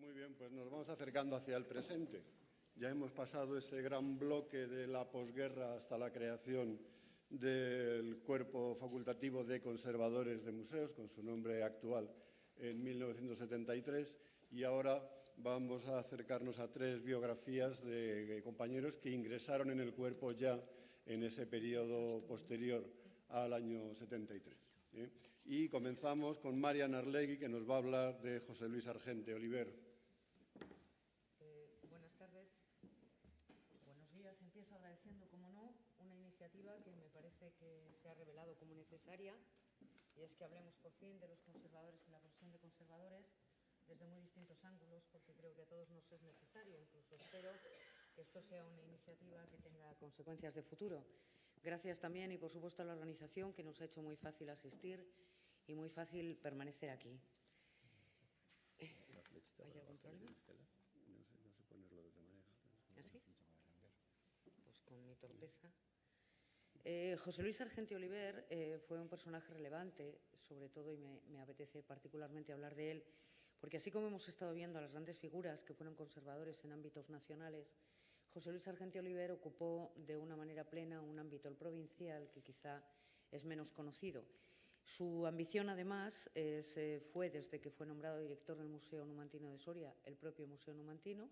Muy bien, pues nos vamos acercando hacia el presente. Ya hemos pasado ese gran bloque de la posguerra hasta la creación del Cuerpo Facultativo de Conservadores de Museos, con su nombre actual, en 1973, y ahora vamos a acercarnos a tres biografías de compañeros que ingresaron en el cuerpo ya en ese periodo posterior al año 73. Y comenzamos con Marian Arlegui, que nos va a hablar de José Luis Argente Oliver. Buenas tardes, buenos días. Empiezo agradeciendo, como no, una iniciativa que me parece que se ha revelado como necesaria, y es que hablemos por fin de los conservadores y la profesión de conservadores desde muy distintos ángulos, porque creo que a todos nos es necesario. Incluso espero que esto sea una iniciativa que tenga consecuencias de futuro. Gracias también y, por supuesto, a la organización, que nos ha hecho muy fácil asistir y muy fácil permanecer aquí. ¿Hay algún problema? No sé ponerlo de otra manera. ¿Así? Pues con mi torpeza. José Luis Argente Oliver fue un personaje relevante, sobre todo, y me apetece particularmente hablar de él, porque así como hemos estado viendo a las grandes figuras que fueron conservadores en ámbitos nacionales, José Luis Argente Oliver ocupó de una manera plena un ámbito, el provincial, que quizá es menos conocido. Su ambición, además, fue, desde que fue nombrado director del Museo Numantino de Soria, el propio Museo Numantino,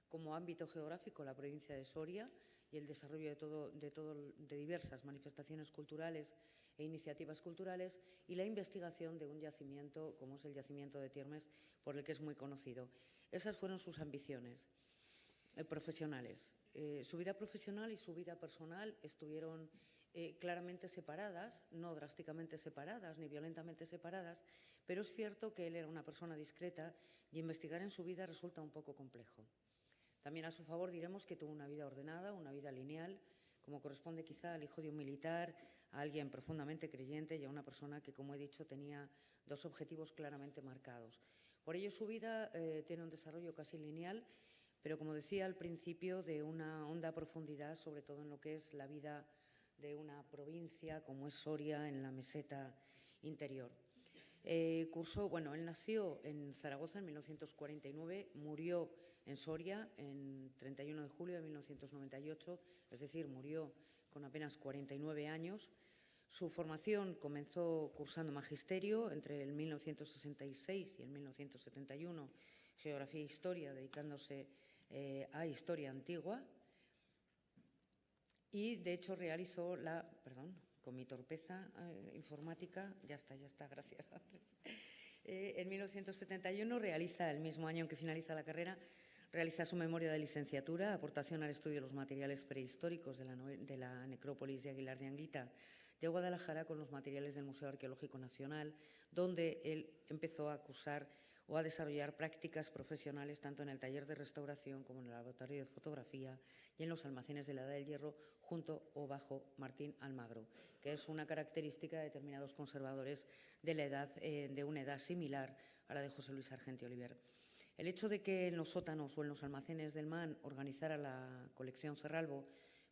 como ámbito geográfico la provincia de Soria y el desarrollo de diversas manifestaciones culturales e iniciativas culturales, y la investigación de un yacimiento como es el yacimiento de Tiermes, por el que es muy conocido. Esas fueron sus ambiciones profesionales. Su vida profesional y su vida personal estuvieron claramente separadas, no drásticamente separadas ni violentamente separadas, pero es cierto que él era una persona discreta y investigar en su vida resulta un poco complejo. También a su favor diremos que tuvo una vida ordenada, una vida lineal, como corresponde quizá al hijo de un militar, a alguien profundamente creyente y a una persona que, como he dicho, tenía dos objetivos claramente marcados. Por ello, su vida tiene un desarrollo casi lineal, pero, como decía al principio, de una honda profundidad, sobre todo en lo que es la vida de una provincia como es Soria, en la meseta interior. Él nació en Zaragoza en 1949, murió en Soria en 31 de julio de 1998, es decir, murió con apenas 49 años. Su formación comenzó cursando magisterio entre el 1966 y el 1971, geografía e historia, dedicándose a historia antigua. Y, de hecho, realizó con mi torpeza informática, ya está, gracias, Andrés. En 1971 realiza, el mismo año en que finaliza la carrera, realiza su memoria de licenciatura, aportación al estudio de los materiales prehistóricos de la necrópolis de Aguilar de Anguita de Guadalajara con los materiales del Museo Arqueológico Nacional, donde él empezó a cursar o a desarrollar prácticas profesionales tanto en el taller de restauración como en el laboratorio de fotografía y en los almacenes de la Edad del Hierro, junto o bajo Martín Almagro, que es una característica de determinados conservadores de una edad similar a la de José Luis Argente Oliver. El hecho de que en los sótanos o en los almacenes del MAN organizara la colección Cerralbo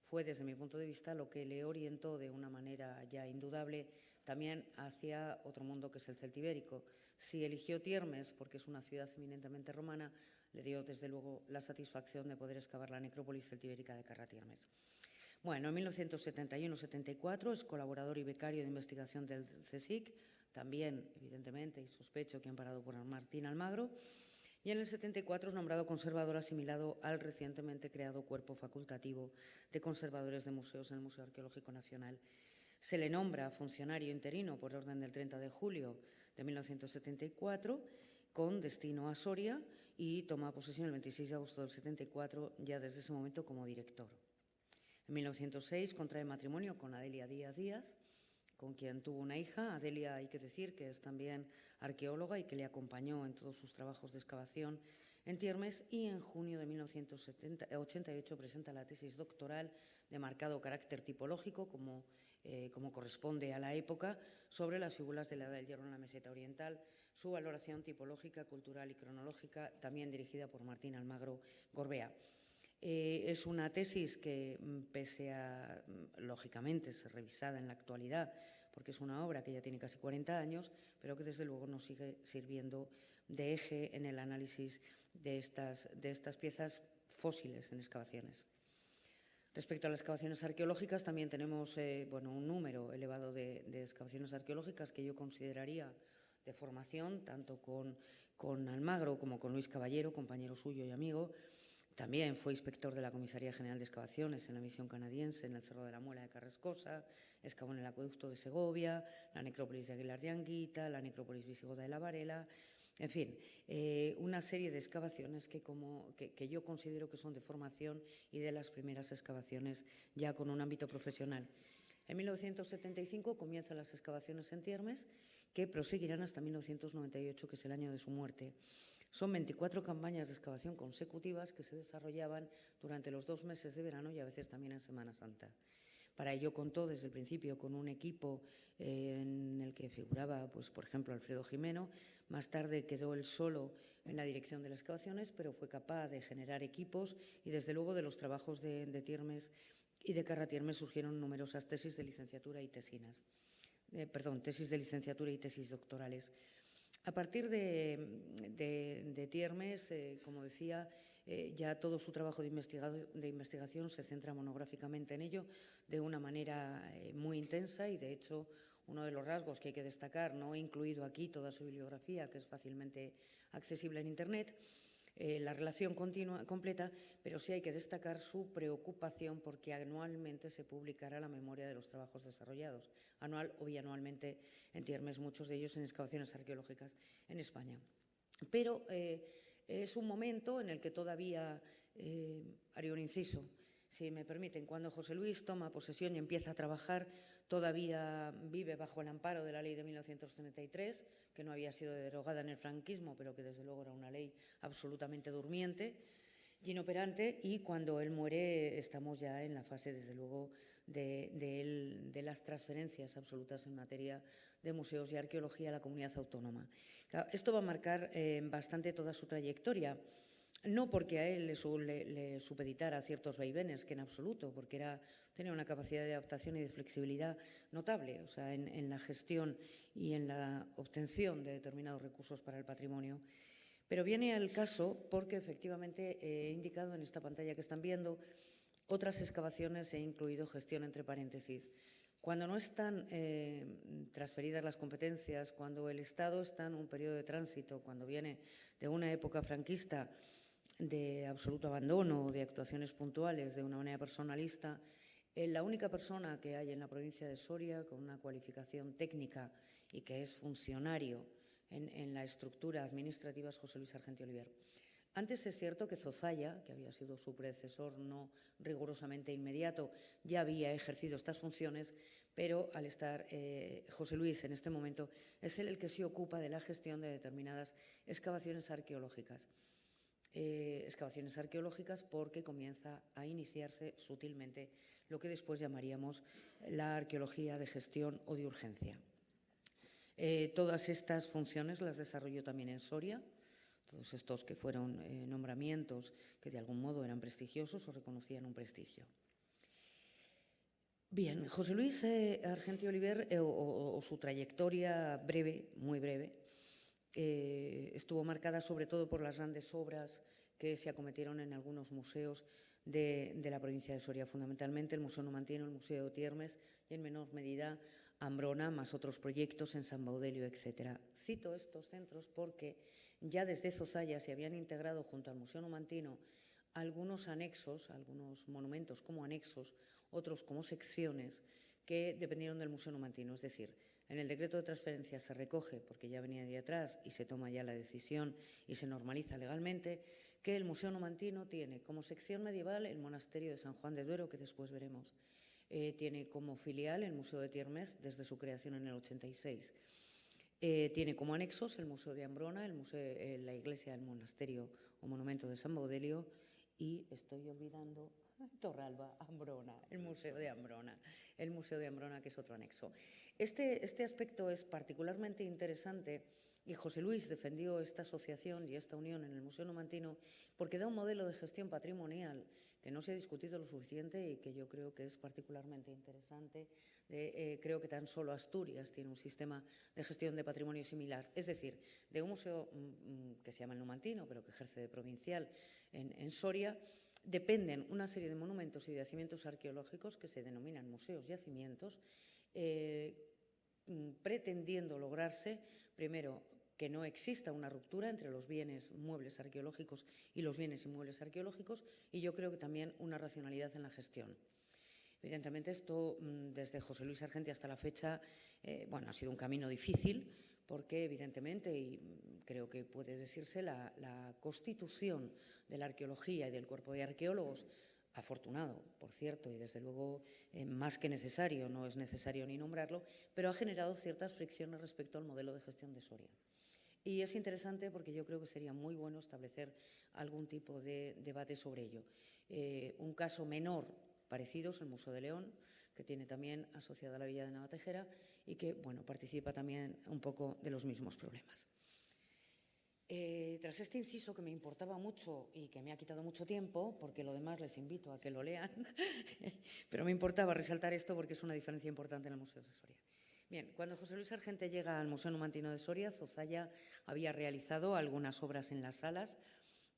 fue, desde mi punto de vista, lo que le orientó de una manera ya indudable también hacia otro mundo, que es el celtibérico. Si eligió Tiermes porque es una ciudad eminentemente romana, le dio desde luego la satisfacción de poder excavar la necrópolis celtibérica de Carratiermes. Bueno, en 1971-74 es colaborador y becario de investigación del CSIC, también, evidentemente, y sospecho que amparado por Martín Almagro. Y en el 74 es nombrado conservador asimilado al recientemente creado Cuerpo Facultativo de Conservadores de Museos en el Museo Arqueológico Nacional. Se le nombra funcionario interino por orden del 30 de julio de 1974, con destino a Soria, y toma posesión el 26 de agosto del 74, ya desde ese momento como director. En 1906 contrae matrimonio con Adelia Díaz Díaz, con quien tuvo una hija. Adelia, hay que decir, que es también arqueóloga y que le acompañó en todos sus trabajos de excavación en Tiermes, y en junio de 1988 presenta la tesis doctoral de marcado carácter tipológico, como corresponde a la época, sobre las figuras de la Edad del Hierro en la meseta oriental, su valoración tipológica, cultural y cronológica, también dirigida por Martín Almagro Gorbea. Es una tesis que, pese a, lógicamente, ser revisada en la actualidad, porque es una obra que ya tiene casi 40 años, pero que desde luego nos sigue sirviendo de eje en el análisis de estas piezas fósiles en excavaciones. Respecto a las excavaciones arqueológicas, también tenemos un número elevado de excavaciones arqueológicas que yo consideraría de formación, tanto con Almagro como con Luis Caballero, compañero suyo y amigo. También fue inspector de la Comisaría General de Excavaciones en la misión canadiense en el Cerro de la Muela de Carrascosa, excavó en el acueducto de Segovia, la necrópolis de Aguilar de Anguita, la necrópolis visigoda de la Varela. En fin, una serie de excavaciones que yo considero que son de formación y de las primeras excavaciones ya con un ámbito profesional. En 1975 comienzan las excavaciones en Tiermes, que proseguirán hasta 1998, que es el año de su muerte. Son 24 campañas de excavación consecutivas que se desarrollaban durante los 2 meses de verano y a veces también en Semana Santa. Para ello contó desde el principio con un equipo en el que figuraba, pues, por ejemplo, Alfredo Jimeno. Más tarde quedó él solo en la dirección de las excavaciones, pero fue capaz de generar equipos y, desde luego, de los trabajos de Tiermes y de Carratiermes surgieron numerosas tesis de licenciatura y tesis de licenciatura y tesis doctorales. A partir de Tiermes, como decía, ya todo su trabajo de investigación se centra monográficamente en ello de una manera muy intensa y, de hecho, uno de los rasgos que hay que destacar, no he incluido aquí toda su bibliografía, que es fácilmente accesible en Internet, la relación completa, pero sí hay que destacar su preocupación porque anualmente se publicará la memoria de los trabajos desarrollados, anual o bianualmente en Tiermes, muchos de ellos en excavaciones arqueológicas en España. Pero es un momento en el que todavía, haré un inciso, si me permiten, cuando José Luis toma posesión y empieza a trabajar, todavía vive bajo el amparo de la ley de 1933, que no había sido derogada en el franquismo, pero que desde luego era una ley absolutamente durmiente y inoperante, y cuando él muere estamos ya en la fase, desde luego, de las transferencias absolutas en materia de museos y arqueología a la comunidad autónoma. Claro, esto va a marcar bastante toda su trayectoria. No porque a él le supeditara ciertos vaivenes, que en absoluto, porque tenía una capacidad de adaptación y de flexibilidad notable, o sea, en la gestión y en la obtención de determinados recursos para el patrimonio. Pero viene al caso porque efectivamente he indicado en esta pantalla que están viendo otras excavaciones, he incluido gestión entre paréntesis. Cuando no están transferidas las competencias, cuando el Estado está en un periodo de tránsito, cuando viene de una época franquista de absoluto abandono, de actuaciones puntuales, de una manera personalista, la única persona que hay en la provincia de Soria con una cualificación técnica y que es funcionario en la estructura administrativa es José Luis Argenti Oliver. Antes es cierto que Zozaya, que había sido su predecesor no rigurosamente inmediato, ya había ejercido estas funciones, pero al estar José Luis en este momento, es él el que se ocupa de la gestión de determinadas excavaciones arqueológicas. Excavaciones arqueológicas porque comienza a iniciarse sutilmente lo que después llamaríamos la arqueología de gestión o de urgencia. Todas estas funciones las desarrolló también en Soria, todos estos que fueron nombramientos que de algún modo eran prestigiosos o reconocían un prestigio. Bien, José Luis Argenti Oliver, o su trayectoria breve, muy breve, estuvo marcada sobre todo por las grandes obras que se acometieron en algunos museos de la provincia de Soria, fundamentalmente el Museo Numantino, el Museo Tiermes y en menor medida Ambrona, más otros proyectos en San Baudelio, etc. Cito estos centros porque ya desde Zozaya se habían integrado junto al Museo Numantino algunos anexos, algunos monumentos como anexos, otros como secciones que dependieron del Museo Numantino. Es decir, en el decreto de transferencia se recoge, porque ya venía de atrás y se toma ya la decisión y se normaliza legalmente, que el Museo Numantino tiene como sección medieval el Monasterio de San Juan de Duero, que después veremos. Tiene como filial el Museo de Tiermes desde su creación en el 86. Tiene como anexos el Museo de Ambrona, la iglesia del monasterio o monumento de San Baudelio y, estoy olvidando, Torralba, Ambrona, el Museo de Ambrona, que es otro anexo. Este aspecto es particularmente interesante y José Luis defendió esta asociación y esta unión en el Museo Numantino porque da un modelo de gestión patrimonial que no se ha discutido lo suficiente y que yo creo que es particularmente interesante. Creo que tan solo Asturias tiene un sistema de gestión de patrimonio similar. Es decir, de un museo que se llama el Numantino, pero que ejerce de provincial en Soria, dependen una serie de monumentos y de yacimientos arqueológicos que se denominan museos yacimientos, pretendiendo lograrse, primero, que no exista una ruptura entre los bienes muebles arqueológicos y los bienes inmuebles arqueológicos, y yo creo que también una racionalidad en la gestión. Evidentemente, esto, desde José Luis Argenti hasta la fecha, ha sido un camino difícil, porque evidentemente, y creo que puede decirse, la constitución de la arqueología y del cuerpo de arqueólogos, afortunado, por cierto, y desde luego más que necesario, no es necesario ni nombrarlo, pero ha generado ciertas fricciones respecto al modelo de gestión de Soria. Y es interesante porque yo creo que sería muy bueno establecer algún tipo de debate sobre ello. Un caso menor parecido es el Museo de León, que tiene también asociada a la Villa de Navatejera y que, participa también un poco de los mismos problemas. Tras este inciso, que me importaba mucho y que me ha quitado mucho tiempo, porque lo demás les invito a que lo lean, pero me importaba resaltar esto porque es una diferencia importante en el Museo de Soria. Bien, cuando José Luis Argenti llega al Museo Numantino de Soria, Zozaya había realizado algunas obras en las salas.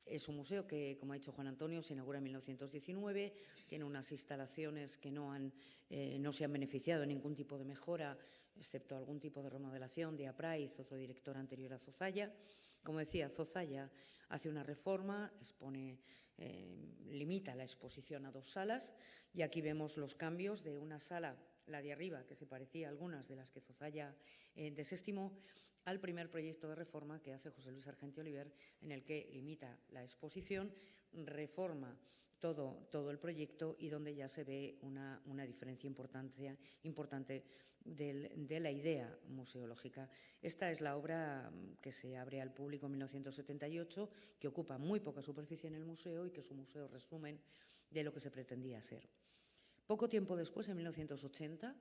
Es un museo que, como ha dicho Juan Antonio, se inaugura en 1919, tiene unas instalaciones que no se han beneficiado de ningún tipo de mejora, excepto algún tipo de remodelación de Apraiz, otro director anterior a Zozaya. Como decía, Zozaya hace una reforma, limita la exposición a 2 salas, y aquí vemos los cambios de una sala, la de arriba, que se parecía a algunas de las que Zozaya desestimó, al primer proyecto de reforma que hace José Luis Argenti Oliver, en el que limita la exposición, reforma todo el proyecto y donde ya se ve una diferencia importante de la idea museológica. Esta es la obra que se abre al público en 1978, que ocupa muy poca superficie en el museo y que es un museo resumen de lo que se pretendía ser. Poco tiempo después, en 1980,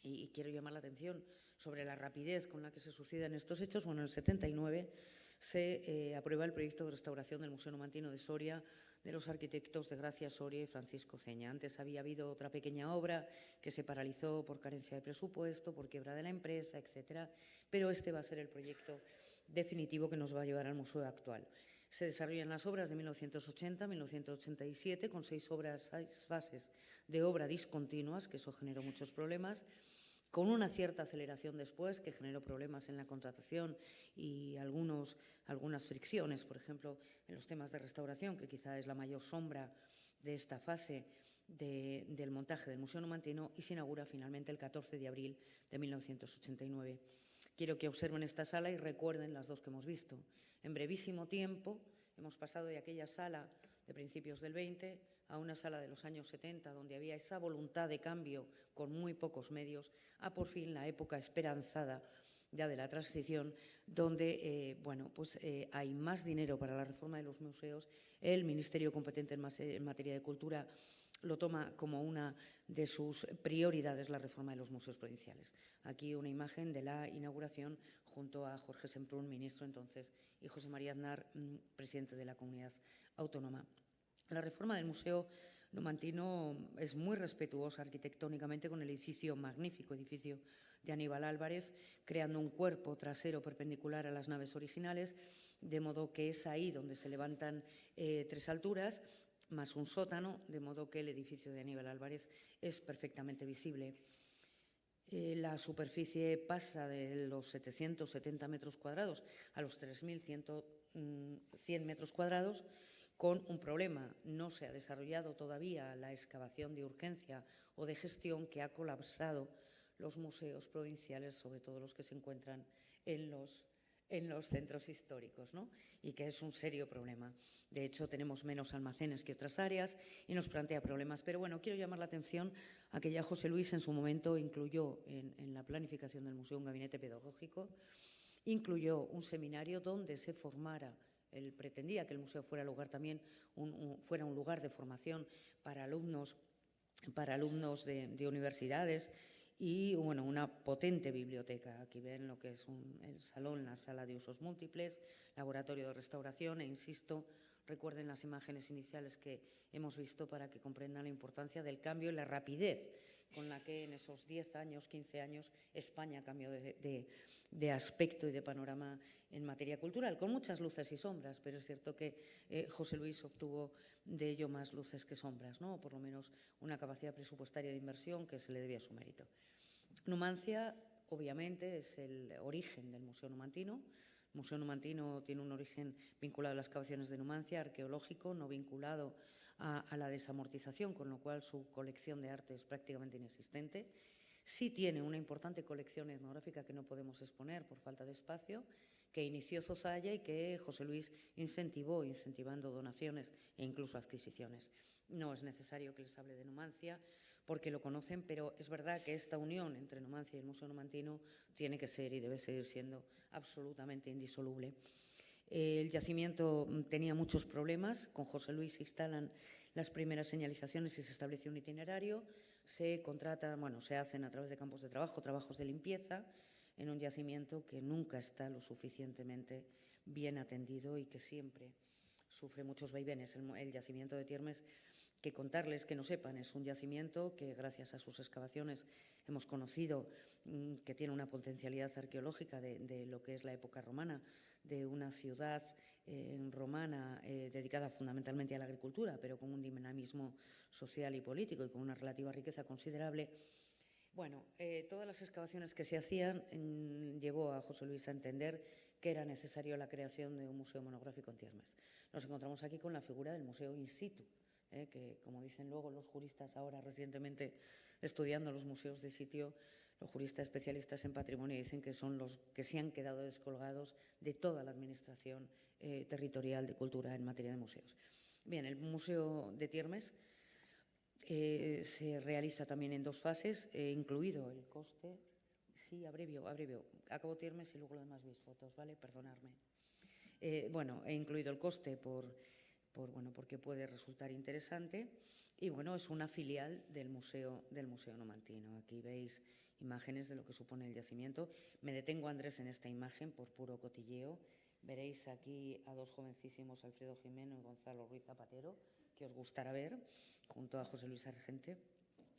y quiero llamar la atención sobre la rapidez con la que se suceden estos hechos, en el 79 se aprueba el proyecto de restauración del Museo Numantino de Soria de los arquitectos de Gracia Soria y Francisco Ceña. Antes había habido otra pequeña obra que se paralizó por carencia de presupuesto, por quiebra de la empresa, etcétera, pero este va a ser el proyecto definitivo que nos va a llevar al museo actual. Se desarrollan las obras de 1980 a 1987 con 6 fases de obra discontinuas, que eso generó muchos problemas, con una cierta aceleración después, que generó problemas en la contratación y algunas fricciones, por ejemplo, en los temas de restauración, que quizá es la mayor sombra de esta fase del montaje del Museo Numantino, y se inaugura finalmente el 14 de abril de 1989. Quiero que observen esta sala y recuerden las 2 que hemos visto. En brevísimo tiempo hemos pasado de aquella sala de principios del 20 a una sala de los años 70, donde había esa voluntad de cambio con muy pocos medios, a por fin la época esperanzada ya de la transición, donde hay más dinero para la reforma de los museos. El Ministerio competente en materia de cultura lo toma como una de sus prioridades, la reforma de los museos provinciales. Aquí una imagen de la inauguración junto a Jorge Semprún, ministro entonces, y José María Aznar, presidente de la Comunidad Autónoma. La reforma del Museo Numantino es muy respetuosa arquitectónicamente con el magnífico edificio de Aníbal Álvarez, creando un cuerpo trasero perpendicular a las naves originales, de modo que es ahí donde se levantan 3 alturas, más un sótano, de modo que el edificio de Aníbal Álvarez es perfectamente visible. La superficie pasa de los 770 metros cuadrados a los 3.100 metros cuadrados, con un problema: no se ha desarrollado todavía la excavación de urgencia o de gestión, que ha colapsado los museos provinciales, sobre todo los que se encuentran en los centros históricos, ¿no? Y que es un serio problema. De hecho, tenemos menos almacenes que otras áreas y nos plantea problemas. Pero quiero llamar la atención a que ya José Luis en su momento incluyó en la planificación del museo un gabinete pedagógico, incluyó un seminario donde se formara. Él pretendía que el museo fuera fuera un lugar de formación para alumnos de universidades, y una potente biblioteca. Aquí ven lo que es el salón, la sala de usos múltiples, laboratorio de restauración e, insisto, recuerden las imágenes iniciales que hemos visto para que comprendan la importancia del cambio y la rapidez con la que en esos 10 años, 15 años, España cambió de aspecto y de panorama en materia cultural, con muchas luces y sombras, pero es cierto que José Luis obtuvo de ello más luces que sombras, ¿no? O por lo menos una capacidad presupuestaria de inversión que se le debía a su mérito. Numancia, obviamente, es el origen del Museo Numantino. El Museo Numantino tiene un origen vinculado a las excavaciones de Numancia, arqueológico, no vinculado a la desamortización, con lo cual su colección de arte es prácticamente inexistente. Sí tiene una importante colección etnográfica que no podemos exponer por falta de espacio, que inició Zozaya y que José Luis incentivando donaciones e incluso adquisiciones. No es necesario que les hable de Numancia porque lo conocen, pero es verdad que esta unión entre Numancia y el Museo Numantino tiene que ser y debe seguir siendo absolutamente indisoluble. El yacimiento tenía muchos problemas. Con José Luis se instalan las primeras señalizaciones y se establece un itinerario. Se contratan, se hacen a través de campos de trabajo, trabajos de limpieza, en un yacimiento que nunca está lo suficientemente bien atendido y que siempre sufre muchos vaivenes. El yacimiento de Tiermes, que contarles que no sepan, es un yacimiento que gracias a sus excavaciones hemos conocido que tiene una potencialidad arqueológica de lo que es la época romana, de una ciudad romana dedicada fundamentalmente a la agricultura, pero con un dinamismo social y político y con una relativa riqueza considerable. Todas las excavaciones que se hacían llevó a José Luis a entender que era necesario la creación de un museo monográfico en Tiermes. Nos encontramos aquí con la figura del museo in situ, que, como dicen luego los juristas ahora recientemente estudiando los museos de sitio, los juristas especialistas en patrimonio dicen que son los que se han quedado descolgados de toda la administración territorial de cultura en materia de museos. Bien, el Museo de Tiermes se realiza también en 2 fases, incluido el coste. Sí, abrevio. Acabo Tiermes y luego lo demás veis fotos, ¿vale? Perdonadme. He incluido el coste porque puede resultar interesante. Y es una filial del Museo Numantino. Aquí veis imágenes de lo que supone el yacimiento. Me detengo, Andrés, en esta imagen por puro cotilleo. Veréis aquí a 2 jovencísimos, Alfredo Jimeno y Gonzalo Ruiz Zapatero, que os gustará ver, junto a José Luis Argente.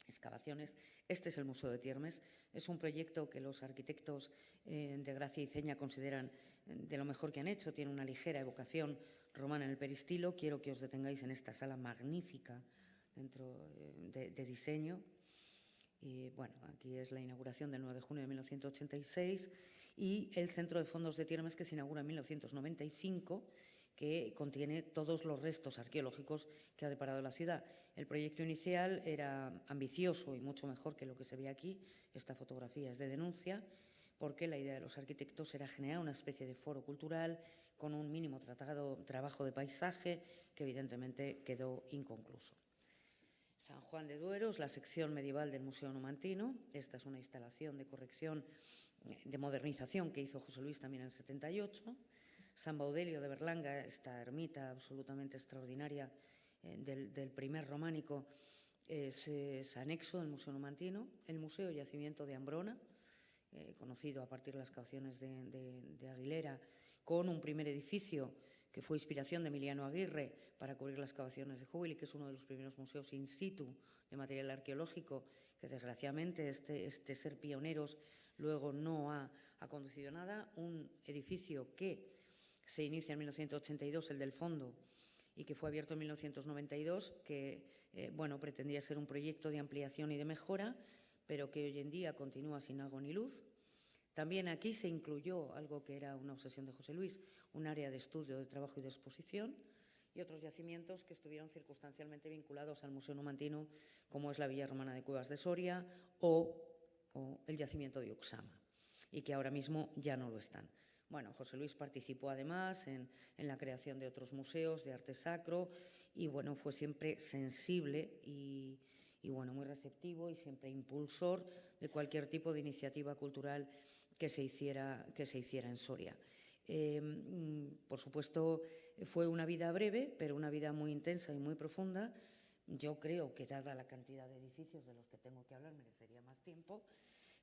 Excavaciones. Este es el Museo de Tiermes. Es un proyecto que los arquitectos de Gracia y Ceña consideran de lo mejor que han hecho. Tiene una ligera evocación romana en el peristilo. Quiero que os detengáis en esta sala magnífica dentro de diseño. Y aquí es la inauguración del 9 de junio de 1986 y el Centro de Fondos de Tiermes, que se inaugura en 1995, que contiene todos los restos arqueológicos que ha deparado la ciudad. El proyecto inicial era ambicioso y mucho mejor que lo que se ve aquí. Esta fotografía es de denuncia, porque la idea de los arquitectos era generar una especie de foro cultural con un mínimo trabajo de paisaje que evidentemente quedó inconcluso. San Juan de Duero es la sección medieval del Museo Numantino. Esta es una instalación de corrección, de modernización que hizo José Luis también en el 78. San Baudelio de Berlanga, esta ermita absolutamente extraordinaria del primer románico, es anexo del Museo Numantino. El Museo Yacimiento de Ambrona, conocido a partir de las excavaciones de Aguilera, con un primer edificio que fue inspiración de Emiliano Aguirre para cubrir las excavaciones de Júbili, que es uno de los primeros museos in situ de material arqueológico, que desgraciadamente este ser pioneros luego no ha conducido a nada. Un edificio que se inicia en 1982, el del fondo, y que fue abierto en 1992, que pretendía ser un proyecto de ampliación y de mejora, pero que hoy en día continúa sin agua ni luz. También aquí se incluyó algo que era una obsesión de José Luis, un área de estudio, de trabajo y de exposición, y otros yacimientos que estuvieron circunstancialmente vinculados al Museo Numantino, como es la Villa Romana de Cuevas de Soria o el yacimiento de Uxama, y que ahora mismo ya no lo están. José Luis participó además en la creación de otros museos de arte sacro y fue siempre sensible y muy receptivo y siempre impulsor de cualquier tipo de iniciativa cultural que se hiciera en Soria. Por supuesto, fue una vida breve, pero una vida muy intensa y muy profunda. Yo creo que, dada la cantidad de edificios de los que tengo que hablar, merecería más tiempo.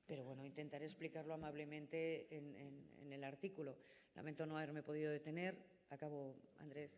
Pero intentaré explicarlo amablemente en el artículo. Lamento no haberme podido detener, acabo, Andrés,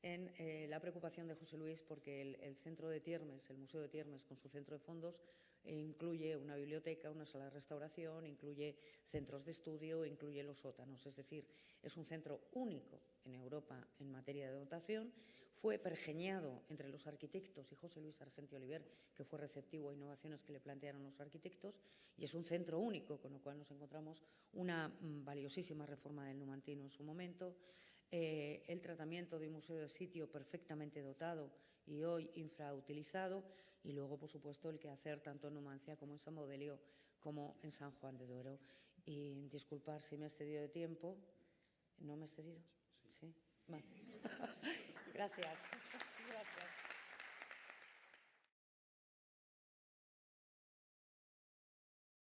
en la preocupación de José Luis porque el centro de Tiermes, el Museo de Tiermes con su centro de fondos, incluye una biblioteca, una sala de restauración, incluye centros de estudio, incluye los sótanos. Es decir, es un centro único en Europa en materia de dotación. Fue pergeñado entre los arquitectos y José Luis Argenti Oliver, que fue receptivo a innovaciones que le plantearon los arquitectos, y es un centro único, con lo cual nos encontramos una valiosísima reforma del Numantino en su momento. El tratamiento de un museo de sitio perfectamente dotado y hoy infrautilizado, y luego, por supuesto, el quehacer tanto en Numancia como en San Baudelio como en San Juan de Duero. Y disculpar si me he excedido de tiempo. ¿No me he excedido? Sí. Vale. Gracias. Gracias.